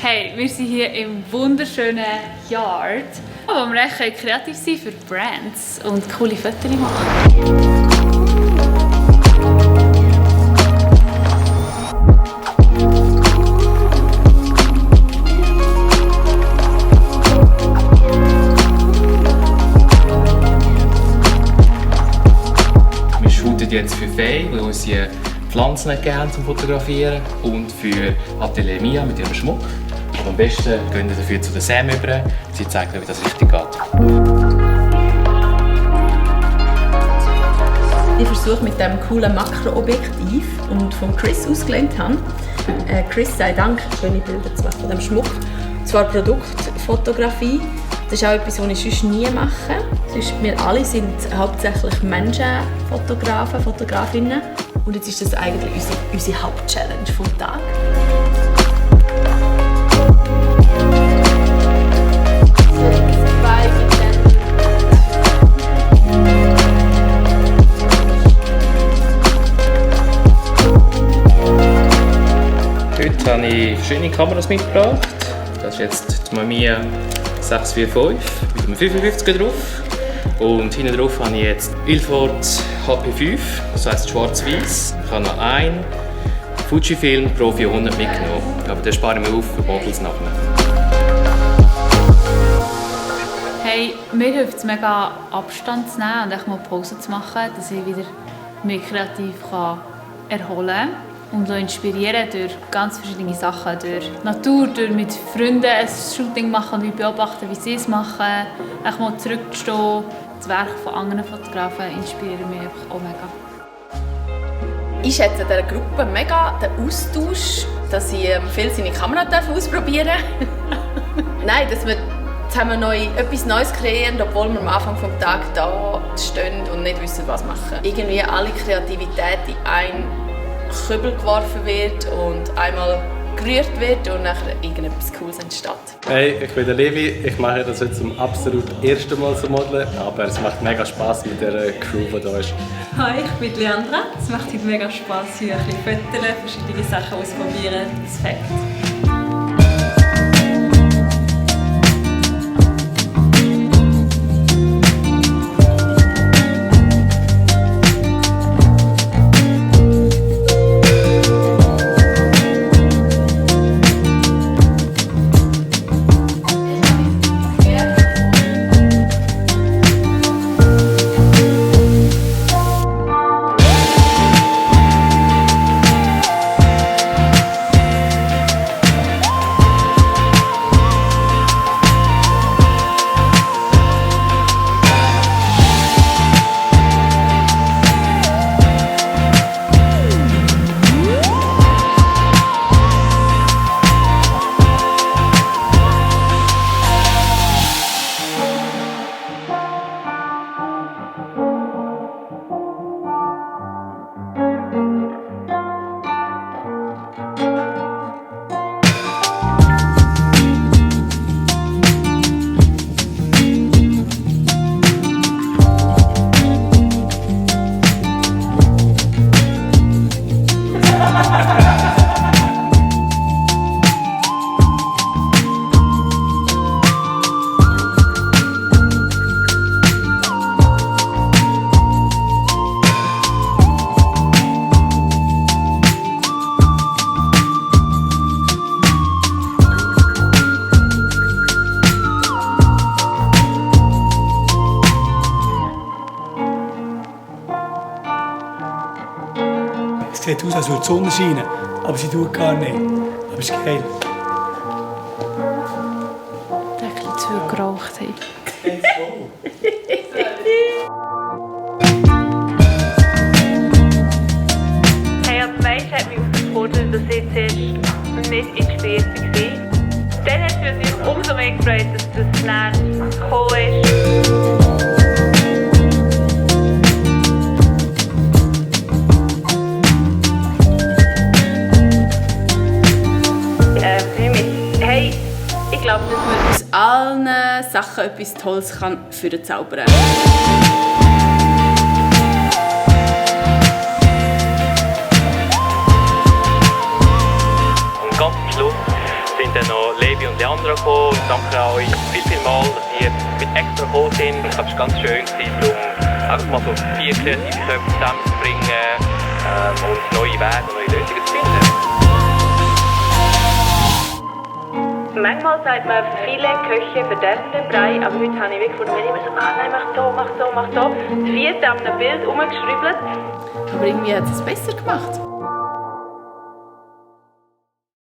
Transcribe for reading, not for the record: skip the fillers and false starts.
Hey, wir sind hier im wunderschönen Yard, wo wir echt kreativ sein für Brands und coole Fotos machen. Wir shooten jetzt für Faye, weil sie Pflanzen nicht gerne zum Fotografieren, und für Atelier Mia mit ihrem Schmuck. Und am besten gehen wir dafür zu der Sam über. Sie zeigt euch, wie das richtig geht. Ich versuche mit diesem coolen Makroobjektiv und von Chris ausgelehnt habe. Chris sei Dank, schöne Bilder zu machen von diesem Schmuck. Und zwar Produktfotografie. Das ist auch etwas, was ich sonst nie mache. Wir alle sind hauptsächlich Menschenfotografen, Fotografinnen. Und jetzt ist das eigentlich unsere Hauptchallenge vom Tag. Heute habe ich verschiedene Kameras mitgebracht. Das ist jetzt die Mamiya 645 mit einem 55er drauf. Und hinten drauf habe ich jetzt Ilford HP5, das heisst schwarz-weiß. Ich habe noch einen Fujifilm Pro 400 mitgenommen, aber den spare ich mir auf für Models nachher. Hey, mir hilft es mega, Abstand zu nehmen und echt mal Pause zu machen, dass ich wieder mich kreativ erholen kann und inspirieren durch ganz verschiedene Sachen. Durch die Natur, durch mit Freunden ein Shooting machen und beobachten, wie sie es machen. Echt mal zurückzustehen. Das Werk von anderen Fotografen inspiriert mich einfach auch mega. Ich schätze dieser Gruppe mega den Austausch, dass ich viel seine Kamera ausprobieren darf. Nein, dass wir zusammen etwas Neues kreieren, obwohl wir am Anfang des Tages da stehen und nicht wissen, was machen. Irgendwie alle Kreativität in einen Kübel geworfen wird und einmal gerührt wird und nachher irgendetwas Cooles entsteht. Hey, ich bin der Levi. Ich mache das heute zum absolut ersten Mal zu modeln, aber es macht mega Spass mit der Crew, die da ist. Hi, ich bin Leandra. Es macht heute mega Spass, hier ein bisschen fotografieren, verschiedene Sachen ausprobieren. Das Fakt. Es sieht aus, als würde die Sonne scheinen, aber sie tut gar nicht. Aber es ist geil. Der ein bisschen zu viel geraucht hat. Hey, als Mensch hat mich aufgefordert, dass ich zuerst nicht inspiriert war. Dann hat es mich natürlich umso mehr gefreut, dass das dann gekommen ist. Ich glaube, dass man aus allen Sachen etwas Tolles für den Zauberer. Und ganz am Schluss sind dann noch Levi und Leandra gekommen. Danke an euch viel mal, dass ihr mit extra gekommen sind. Ich glaube, es war ganz schön, um einfach mal so 4 kreative Köpfe zusammenzubringen und neue Wege und neue Lösungen zu finden. Manchmal sagt man, viele Köche verderben den Brei, aber heute habe ich wirklich gefunden, wenn ich immer so, nein, mach so. Das 4. an einem Bild rumgeschrieben. Aber irgendwie hat es besser gemacht.